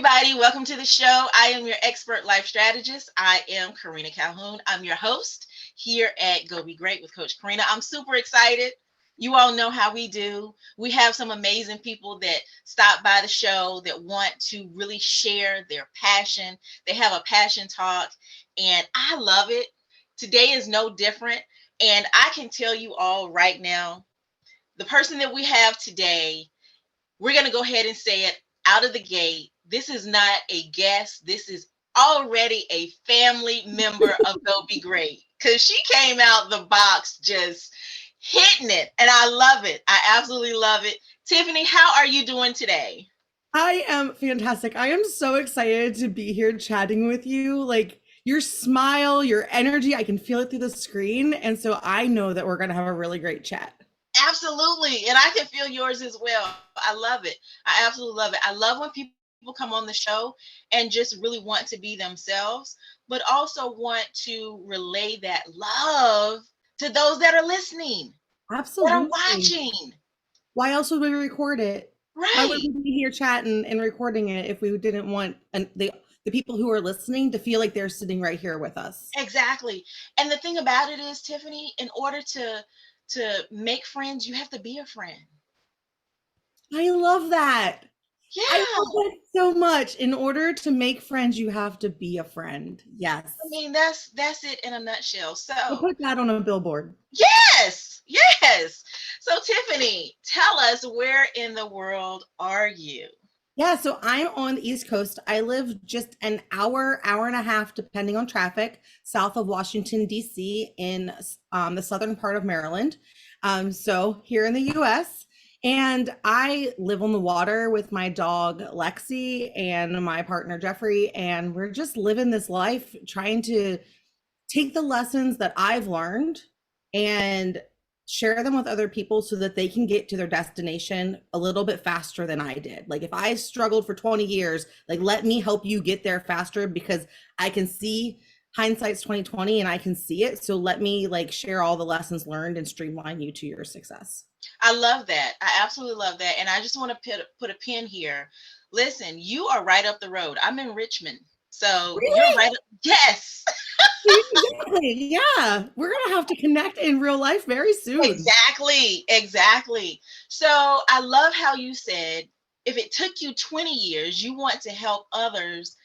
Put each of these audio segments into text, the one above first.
everybody. Welcome to the show. I am your expert life strategist. I am Karena Calhoun. I'm your host here at Go Be Great with Coach Karena. I'm super excited. You all know how we do. We have some amazing people that stop by the show that want to really share their passion. They have a passion talk, and I love it. Today is no different. And I can tell you all right now, the person that we have today, we're going to go ahead and say it out of the gate. This is not a guest. This is already a family member of Go Be Great because she came out the box just hitting it. And I love it. I absolutely love it. Tiffany, how are you doing today? I am fantastic. I am so excited to be here chatting with you. Like your smile, your energy, I can feel it through the screen. And so I know that we're going to have a really great chat. Absolutely. And I can feel yours as well. I love it. I absolutely love it. I love when people come on the show and just really want to be themselves, but also want to relay that love to those that are listening, that are Absolutely. watching. Why else would we record it? Why would Right. we be here chatting and recording it if we didn't want the people who are listening to feel like they're sitting right here with us? Exactly. And the thing about it is, Tiffany, in order to make friends, you have to be a friend. I love that. I love Yeah. that so much. In order to make friends, you have to be a friend. I Yes. mean, that's it in a nutshell. We'll So, put that on a billboard. yes, yes. So, Tiffany, tell us, where in the world are you? Yeah, so I'm on the East Coast. I live just an hour and a half, depending on traffic, south of Washington, D.C., in the southern part of Maryland. So here in the U.S. And I live on the water with my dog Lexi and my partner Jeffrey, and we're just living this life, trying to take the lessons that I've learned and share them with other people so that they can get to their destination a little bit faster than I did. Like if I struggled for 20 years, like let me help you get there faster because I can see hindsight's 2020 and I can see it. So let me like share all the lessons learned and streamline you to your success. I love that. I absolutely love that. And I just want to put a pin here. Listen, you are right up the road. I'm in Richmond. So you're Really? right. Yes. Exactly. Yeah. We're going to have to connect in real life very soon. Exactly, exactly. So I love how you said if it took you 20 years, you want to help others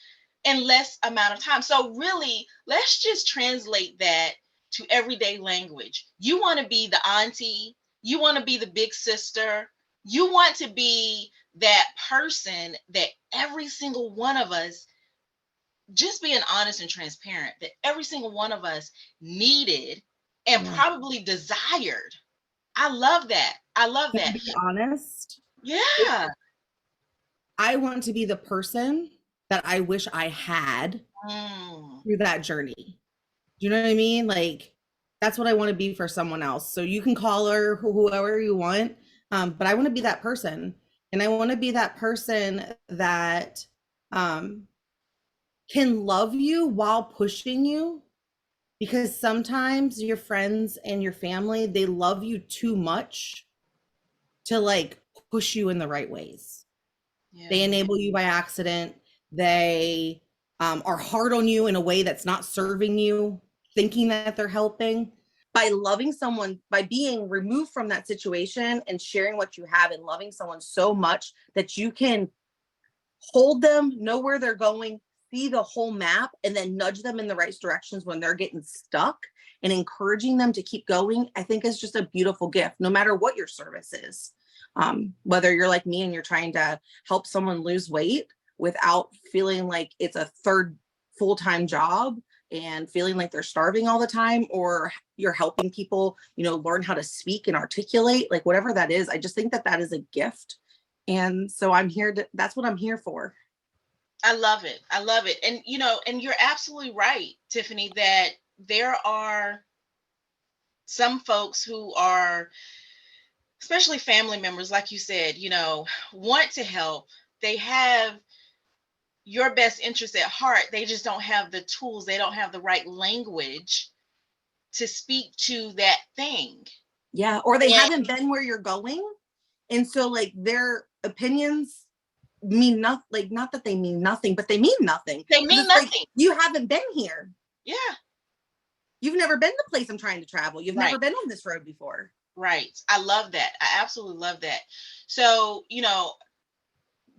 in less amount of time. So really, let's just translate that to everyday language. You want to be the auntie, you want to be the big sister, you want to be that person that every single one of us, just being honest and transparent, that every single one of us needed and Yeah. probably desired. I love that. I love Can I that. be honest? Yeah. I want to be the person that I wish I had Mm. through that journey. Do you know what I mean? Like, that's what I want to be for someone else. So you can call her whoever you want, but I want to be that person. And I want to be that person that um, can love you while pushing you because sometimes your friends and your family, they love you too much to like push you in the right ways. They Yeah. enable you by accident. They are hard on you in a way that's not serving you, thinking that they're helping. By loving someone, by being removed from that situation and sharing what you have and loving someone so much that you can hold them, know where they're going, see the whole map, and then nudge them in the right directions when they're getting stuck and encouraging them to keep going, I think is just a beautiful gift, no matter what your service is. Whether you're like me and you're trying to help someone lose weight without feeling like it's a third full-time job and feeling like they're starving all the time, or you're helping people, learn how to speak and articulate, like whatever that is, I just think that that is a gift. And so that's what I'm here for. I love it. I love it. And and you're absolutely right, Tiffany, that there are some folks who are, especially family members, like you said, want to help. They have your best interest at heart. They just don't have the tools. They don't have the right language to speak to that thing. Yeah. Or they And haven't been where you're going. And so like their opinions mean nothing. Like, not that they mean nothing, but they mean nothing. They Because mean it's like, nothing. you haven't been here. Yeah. You've never been the place I'm trying to travel. You've Right. never been on this road before. Right. I love that. I absolutely love that. So,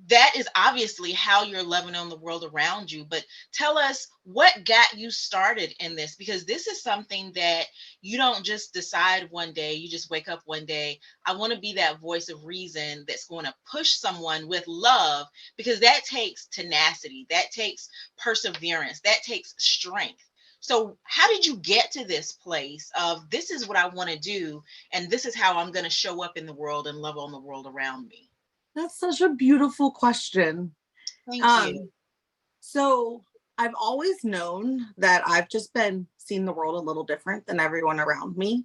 that is obviously how you're loving on the world around you. But tell us what got you started in this, because this is something that you don't just decide one day, you just wake up one day, I want to be that voice of reason that's going to push someone with love, because that takes tenacity, that takes perseverance, that takes strength. So, how did you get to this place of this is what I want to do, and this is how I'm going to show up in the world and love on the world around me? That's such a beautiful question. Thank you. Um, so I've always known that I've just been seeing the world a little different than everyone around me.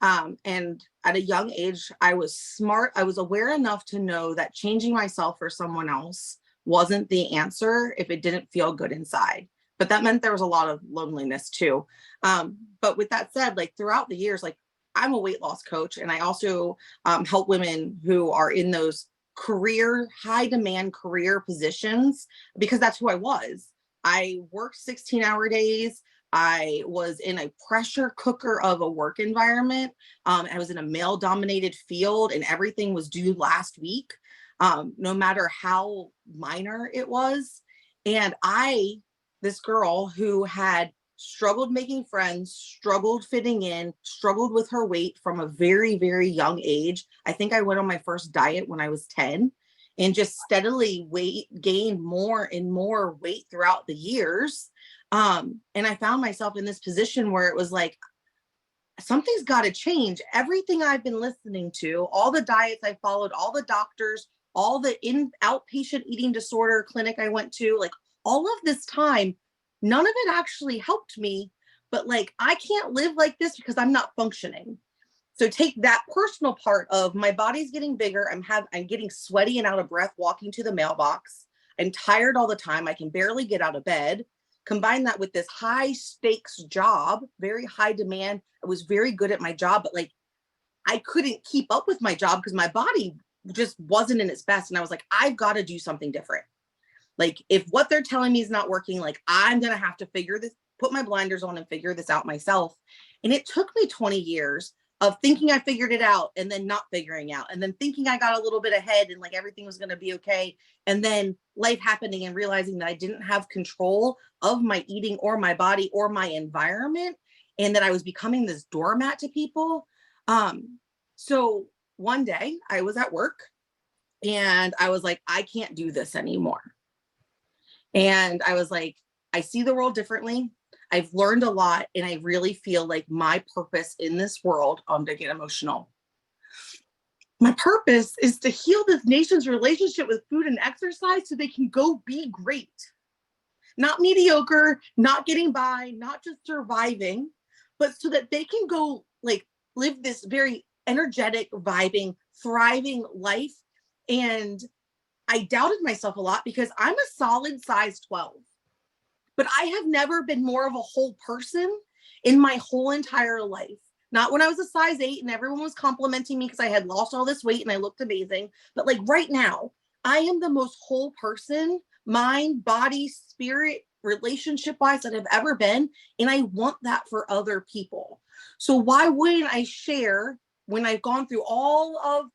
And at a young age, I was smart. I was aware enough to know that changing myself for someone else wasn't the answer if it didn't feel good inside. But that meant there was a lot of loneliness too. But with that said, like throughout the years, like I'm a weight loss coach, and I also help women who are in those high demand career positions, because that's who I was. I worked 16-hour days. I was in a pressure cooker of a work environment. I was in a male dominated field, and everything was due last week, no matter how minor it was. And this girl who had struggled making friends, struggled fitting in, struggled with her weight from a very, very young age. I think I went on my first diet when I was 10, and just steadily gained more and more weight throughout the years. And I found myself in this position where it was like, something's got to change. Everything I've been listening to, all the diets I followed, all the doctors, all the outpatient eating disorder clinic I went to, like all of this time, none of it actually helped me. But like, I can't live like this because I'm not functioning. So take that personal part of my body's getting bigger. I'm getting sweaty and out of breath walking to the mailbox. I'm tired all the time. I can barely get out of bed. Combine that with this high stakes job, very high demand. I was very good at my job, but like I couldn't keep up with my job because my body just wasn't in its best. And I was like, I've got to do something different. Like if what they're telling me is not working, like I'm going to have to put my blinders on and figure this out myself. And it took me 20 years of thinking I figured it out and then not figuring out, and then thinking I got a little bit ahead and like everything was going to be okay. And then life happening and realizing that I didn't have control of my eating or my body or my environment, and that I was becoming this doormat to people. So one day I was at work and I was like, I can't do this anymore. And I was like, I see the world differently. I've learned a lot. And I really feel like my purpose in this world, to get emotional, my purpose is to heal this nation's relationship with food and exercise so they can go be great. Not mediocre, not getting by, not just surviving, but so that they can go like live this very energetic, vibing, thriving life. And I doubted myself a lot because I'm a solid size 12, but I have never been more of a whole person in my whole entire life. Not when I was a size 8 and everyone was complimenting me because I had lost all this weight and I looked amazing, but like right now, I am the most whole person, mind, body, spirit, relationship wise that I've ever been. And I want that for other people. So why wouldn't I share when I've gone through all of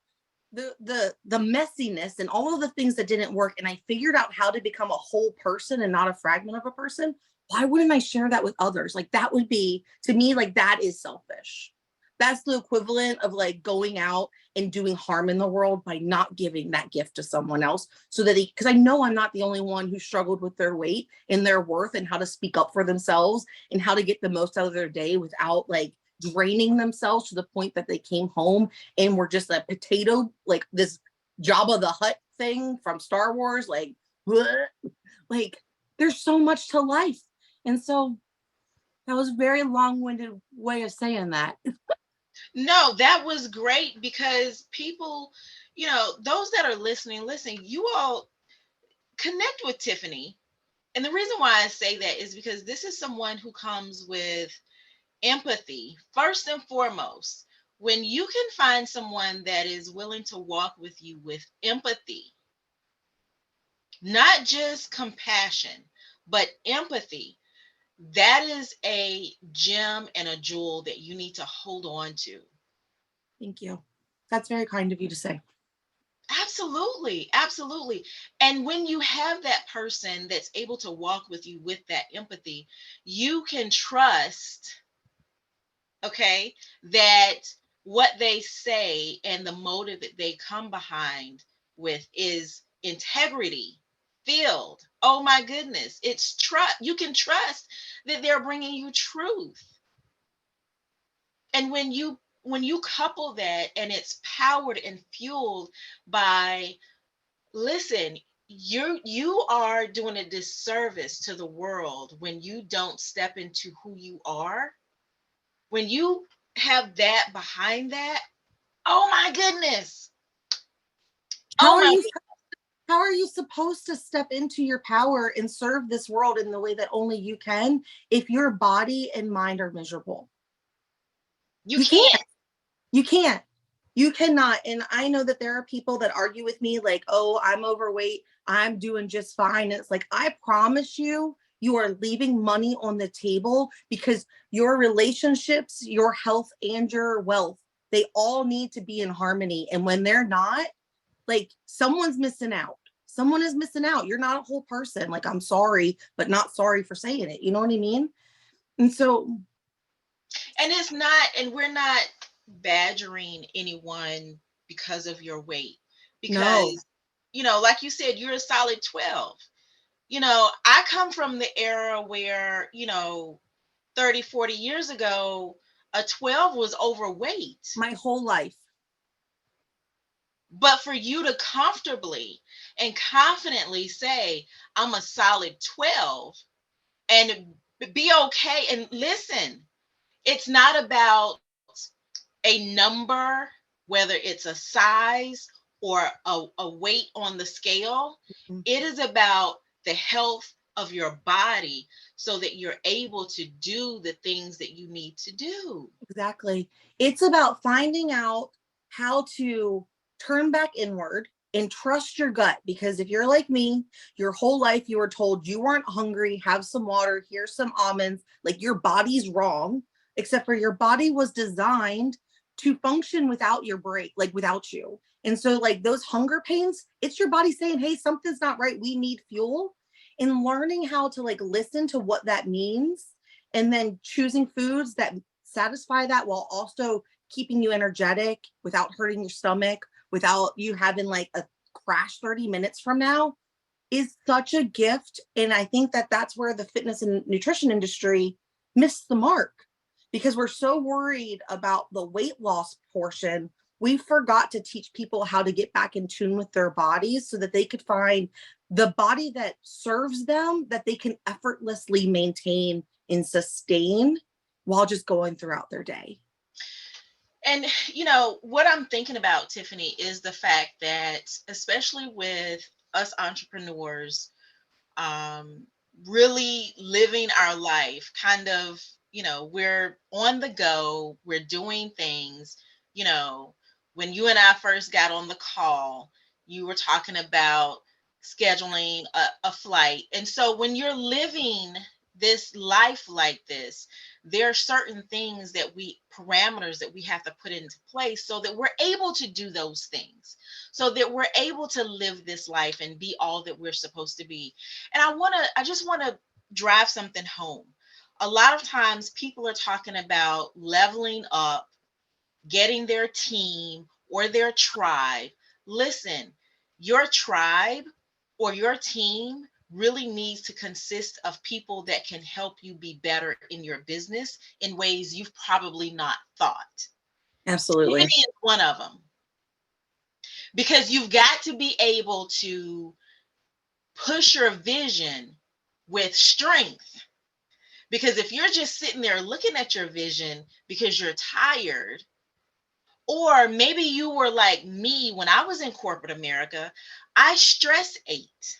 the messiness and all of the things that didn't work, and I figured out how to become a whole person and not a fragment of a person? Why wouldn't I share that with others? Like that would be, to me, like that is selfish. That's the equivalent of like going out and doing harm in the world by not giving that gift to someone else, so that because I know I'm not the only one who struggled with their weight and their worth and how to speak up for themselves and how to get the most out of their day without like draining themselves to the point that they came home and were just a potato, like this Jabba the Hutt thing from Star Wars. Like, bleh. Like there's so much to life. And so that was a very long-winded way of saying that. No, that was great, because people, those that are listening, listen, you all connect with Tiffany. And the reason why I say that is because this is someone who comes with empathy, first and foremost. When you can find someone that is willing to walk with you with empathy, not just compassion, but empathy. That is a gem and a jewel that you need to hold on to. Thank you. That's very kind of you to say. Absolutely, absolutely. And when you have that person that's able to walk with you with that empathy, you can trust, okay, that what they say and the motive that they come behind with is integrity filled. Oh my goodness, it's trust. You can trust that they're bringing you truth. And when you couple that and it's powered and fueled by, listen, you are doing a disservice to the world when you don't step into who you are. When you have that behind that, oh my goodness. How Oh are my you how are you supposed to step into your power and serve this world in the way that only you can if your body and mind are miserable? you You can't. can't. You can't. You cannot. And I know that there are people that argue with me like, oh, I'm overweight. I'm doing just fine. It's like, I promise you, you are leaving money on the table because your relationships, your health, and your wealth, they all need to be in harmony. And when they're not, like, someone's missing out. Someone is missing out. You're not a whole person. Like, I'm sorry, but not sorry for saying it. You know what I mean? And so, And it's not, and we're not badgering anyone because of your weight. no, Because, like you said, you're a solid 12. I come from the era where, 30, 40 years ago, a 12 was overweight. my whole life. But for you to comfortably and confidently say, I'm a solid 12 and be okay. And listen, it's not about a number, whether it's a size or a weight on the scale. It is about the health of your body so that you're able to do the things that you need to do. Exactly. It's about finding out how to turn back inward and trust your gut. Because if you're like me, your whole life you were told you weren't hungry, have some water, here's some almonds, like your body's wrong, except for your body was designed to function without your brain, like without you. And so, like those hunger pains, it's your body saying, hey, something's not right. We need fuel. And learning how to like listen to what that means and then choosing foods that satisfy that while also keeping you energetic without hurting your stomach, without you having like a crash 30 minutes from now is such a gift. And I think that that's where the fitness and nutrition industry missed the mark because we're so worried about the weight loss portion. We forgot to teach people how to get back in tune with their bodies so that they could find the body that serves them, that they can effortlessly maintain and sustain while just going throughout their day. And what I'm thinking about, Tiffany, is the fact that especially with us entrepreneurs, um, really living our life, kind of, we're on the go, we're doing things. You know, when you and I first got on the call, you were talking about scheduling a flight. And so when you're living this life like this, there are certain things that parameters that we have to put into place so that we're able to do those things, so that we're able to live this life and be all that we're supposed to be. And I just want to drive something home. A lot of times people are talking about leveling up, getting their team or their tribe. Listen, your tribe or your team really needs to consist of people that can help you be better in your business in ways you've probably not thought. Tiffany Absolutely. is one of them, because you've got to be able to push your vision with strength. Because if you're just sitting there looking at your vision because you're tired, or maybe you were like me when I was in corporate America, I stress ate.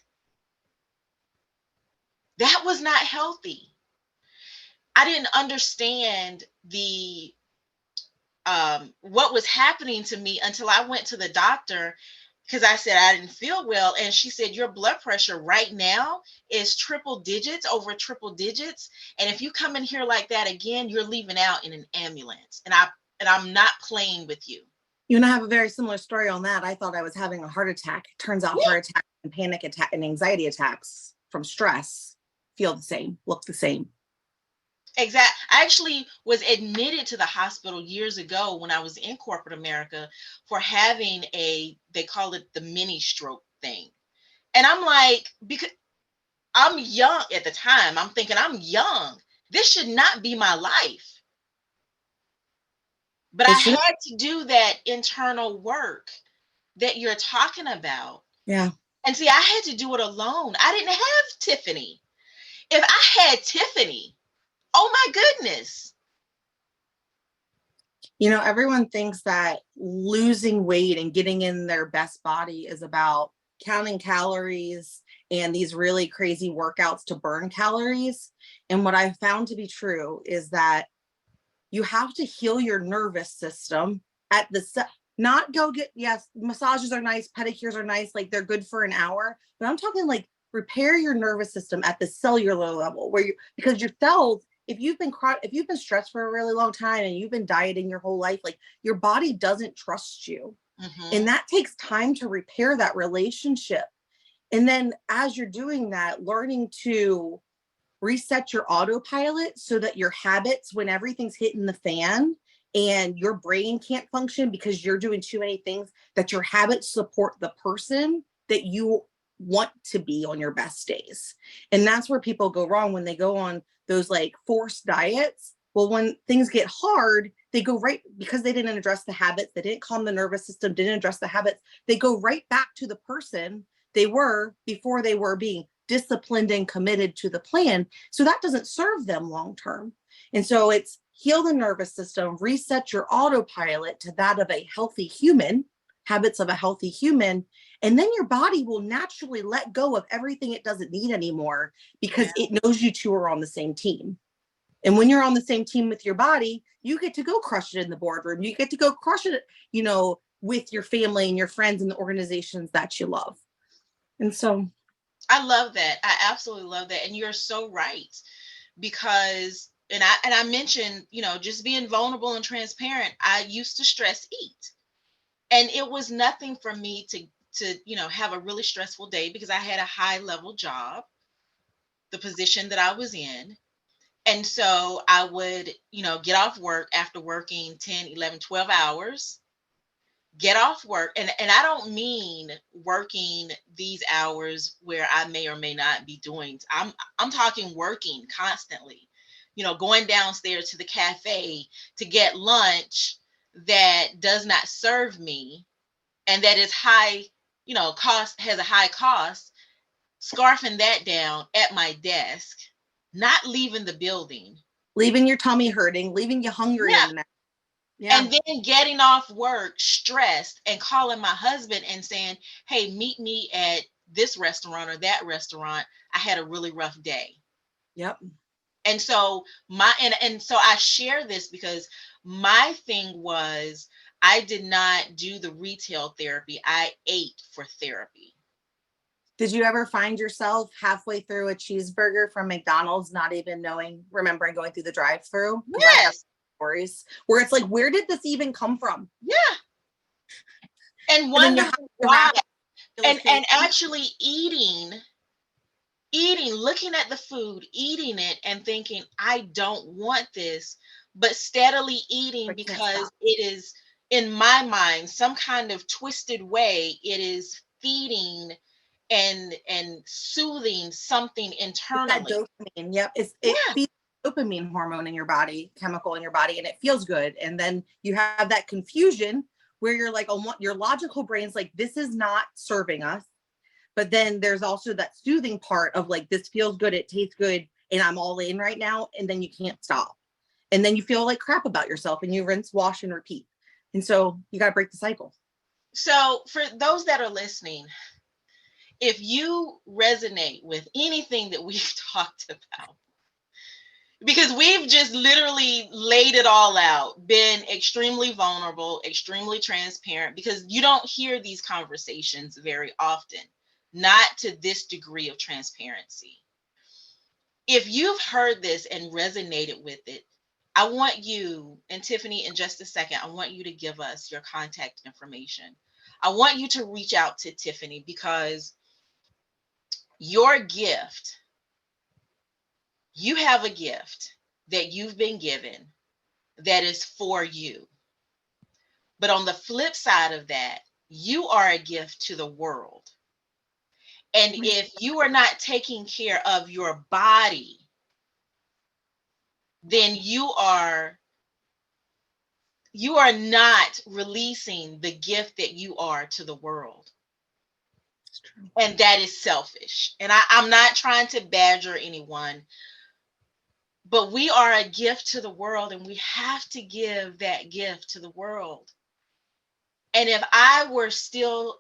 That was not healthy. I didn't understand the what was happening to me until I went to the doctor because I said I didn't feel well. And she said, your blood pressure right now is triple digits, over triple digits. And if you come in here like that again, you're leaving out in an ambulance. And I'm not playing with you. You and I have a very similar story on that. I thought I was having a heart attack. Turns out Yeah, heart attack and panic attack and anxiety attacks from stress feel the same, look the same. exactly. I actually was admitted to the hospital years ago when I was in corporate America for having they call it the mini stroke thing. And I'm like, because I'm young at the time, I'm thinking I'm young. This should not be my life. But It I should. had to do that internal work that you're talking about. Yeah. And see, I had to do it alone. I didn't have Tiffany. If I had Tiffany, oh my goodness. You know, everyone thinks that losing weight and getting in their best body is about counting calories and these really crazy workouts to burn calories. And what I found to be true is that you have to heal your nervous system at the not go get, yes, massages are nice, pedicures are nice, like they're good for an hour, but I'm talking like repair your nervous system at the cellular level where you, because your cells, if you've been stressed for a really long time and you've been dieting your whole life, like your body doesn't trust you. And Hmm. that takes time to repair that relationship. And then as you're doing that, learning to reset your autopilot so that your habits, when everything's hitting the fan and your brain can't function because you're doing too many things, that your habits support the person that you want to be on your best days. And that's where people go wrong when they go on those like forced diets. Well, when things get hard, they go right, because they didn't address the habits, they didn't calm the nervous system, didn't address the habits, they go right back to the person they were before they were being disciplined and committed to the plan. So that doesn't serve them long term. And so it's heal the nervous system, reset your autopilot to that of a healthy human, habits of a healthy human. And then your body will naturally let go of everything it doesn't need anymore Yeah. because it knows you two are on the same team. And when you're on the same team with your body, you get to go crush it in the boardroom. You get to go crush it, with your family and your friends and the organizations that you love. And so, I love that. I absolutely love that. And you're so right. Because and I mentioned, just being vulnerable and transparent. I used to stress eat. And it was nothing for me to have a really stressful day because I had a high level job, the position that I was in. And so I would, get off work after working 10, 11, 12 hours, get off work. And I don't mean working these hours where I may or may not be doing. I'm talking working constantly, going downstairs to the cafe to get lunch that does not serve me and that is high, cost, has a high cost, scarfing that down at my desk, not leaving the building. leaving your tummy hurting, leaving you hungry Yeah. in the next. Yeah. And then getting off work stressed and calling my husband and saying, hey, meet me at this restaurant or that restaurant. I had a really rough day. Yep. And so and so I share this because my thing was I did not do the retail therapy. I ate for therapy. Did you ever find yourself halfway through a cheeseburger from McDonald's, not even remembering going through the drive-through? Because I have Yes. stories where it's like, where did this even come from? Yeah. And And then you wondering have your why. miraculous And creation. actually eating, looking at the food, eating it and thinking, I don't want this, but steadily eating But can't because stop. it is, in my mind, some kind of twisted way, it is feeding and soothing something It's that internally. dopamine. Yep. It Yeah. feeds dopamine hormone in your body, chemical in your body, and it feels good. And then you have that confusion where you're like, oh, your logical brain's like, this is not serving us. But then there's also that soothing part of like, this feels good, it tastes good, and I'm all in right now. And then you can't stop. And then you feel like crap about yourself and you rinse, wash, and repeat. And so you got to break the cycle. So for those that are listening, if you resonate with anything that we've talked about, because we've just literally laid it all out, been extremely vulnerable, extremely transparent, because you don't hear these conversations very often, not to this degree of transparency. If you've heard this and resonated with it, I want you, and Tiffany, in just a second, I want you to give us your contact information. I want you to reach out to Tiffany because your gift, you have a gift that you've been given that is for you. But on the flip side of that, you are a gift to the world. And if you are not taking care of your body, then you are not releasing the gift that you are to the world. It's true. And that is selfish. And I'm not trying to badger anyone, but we are a gift to the world and we have to give that gift to the world. And if I were still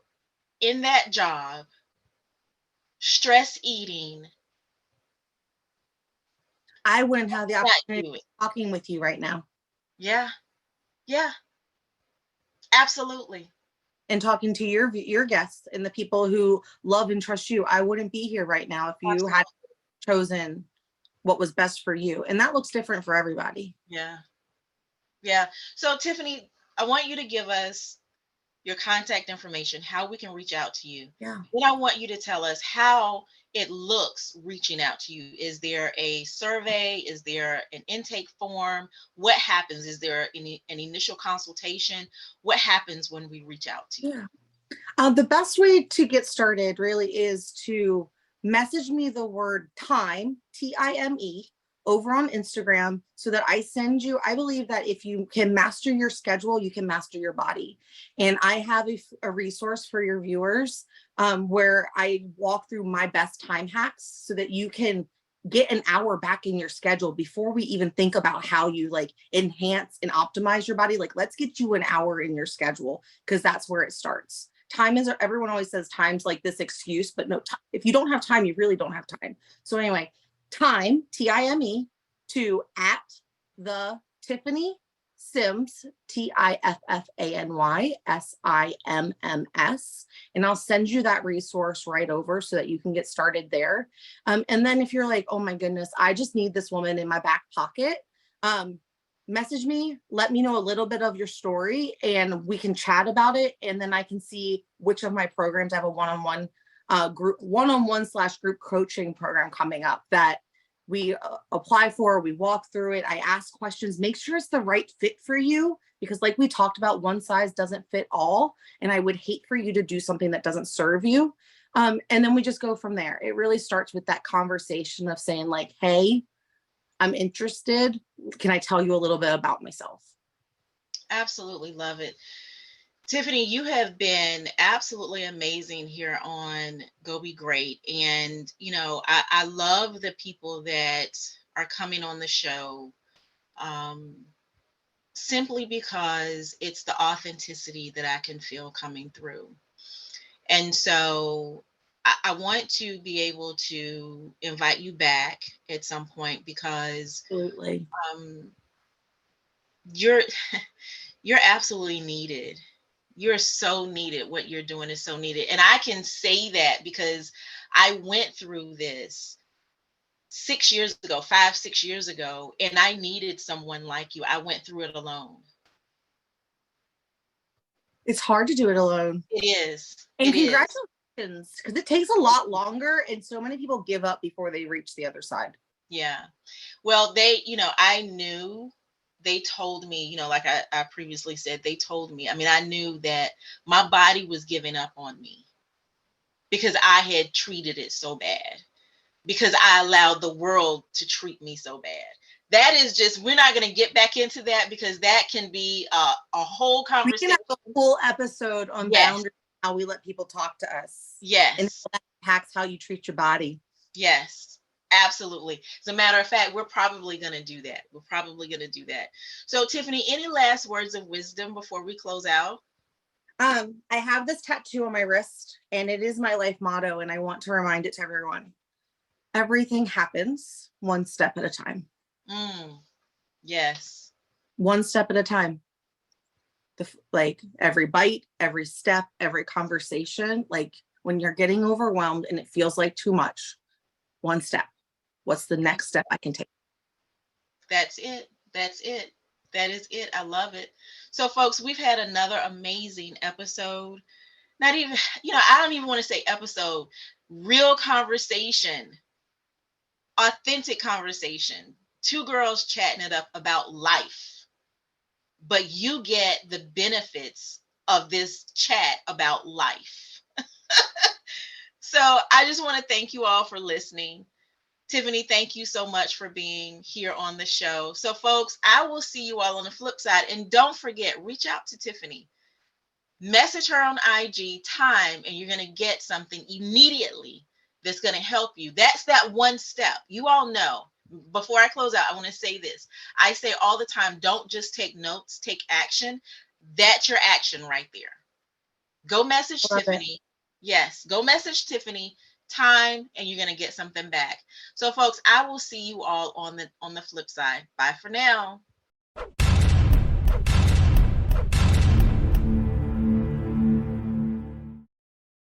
in that job, stress eating, I wouldn't have the not opportunity doing. of talking with you right now Yeah, yeah, absolutely. and talking to your guests and the people who love and trust you. I wouldn't be here right now if you had Absolutely. chosen what was best for you. And that looks different for everybody. Yeah, yeah. So, Tiffany, I want you to give us your contact information, how we can reach out to you. Yeah. Then I want you to tell us how it looks reaching out to you. Is there a survey? Is there an intake form? What happens? Is there an initial consultation? What happens when we reach out to you? Yeah. The best way to get started really is to message me the word time, Time, over on Instagram so that I send you. I believe that if you can master your schedule, you can master your body. And I have a resource for your viewers where I walk through my best time hacks so that you can get an hour back in your schedule before we even think about how you like enhance and optimize your body. Like, let's get you an hour in your schedule because that's where it starts. Time is, everyone always says time's like this excuse, but no, if you don't have time, you really don't have time. So anyway, time, Time, to at the Tiffany Sims, Tiffany Simms. And I'll send you that resource right over so that you can get started there. And then if you're like, oh my goodness, I just need this woman in my back pocket, message me, let me know a little bit of your story and we can chat about it. And then I can see which of my programs. I have a one-on-one/group coaching program coming up that we apply for, we walk through it, I ask questions, make sure it's the right fit for you, because like we talked about, one size doesn't fit all, and I would hate for you to do something that doesn't serve you. And then we just go from there. It really starts with that conversation of saying like, hey, I'm interested. Can I tell you a little bit about myself? Absolutely love it. Tiffany, you have been absolutely amazing here on Go Be Great. And, I love the people that are coming on the show um, simply because it's the authenticity that I can feel coming through. And so I want to be able to invite you back at some point because Absolutely. um, you're you're absolutely needed. You're so needed. What you're doing is so needed. And I can say that because I went through this 6 years ago, 5, 6 years ago, and I needed someone like you. I went through it alone. It's hard to do it alone. It is. And It is. congratulations, because it takes a lot longer and so many people give up before they reach the other side. Yeah. Well, I knew they told me, like I previously said, they told me. I mean, I knew that my body was giving up on me because I had treated it so bad, because I allowed the world to treat me so bad. That is just, we're not going to get back into that because that can be a whole We can conversation. have a full episode on Yes, boundaries, how we let people talk to us, and yes, how that impacts how you treat your body. yes, absolutely. As a matter of fact, we're probably going to do that. We're probably going to do that. So, Tiffany, any last words of wisdom before we close out? I have this tattoo on my wrist, and it is my life motto, and I want to remind it to everyone. Everything happens one step at a time. Mm, yes. One step at a time. Like every bite, every step, every conversation, like when you're getting overwhelmed and it feels like too much, one step. What's the One. next step I can take? That's it. That's it. That is it. I love it. So, folks, we've had another amazing episode. Not even, I don't even want to say episode, real conversation, authentic conversation. Two girls chatting it up about life, but you get the benefits of this chat about life. So, I just want to thank you all for listening. Tiffany, thank you so much for being here on the show. So, folks, I will see you all on the flip side. And don't forget, reach out to Tiffany, message her on IG time, and you're going to get something immediately that's going to help you. That's that one step. You all know. Before I close out, I want to say this. I say all the time, don't just take notes, take action. That's your action right there. Go message Love it. Tiffany. Yes, go message Tiffany time and you're going to get something back. So folks, I will see you all on the flip side. Bye for now.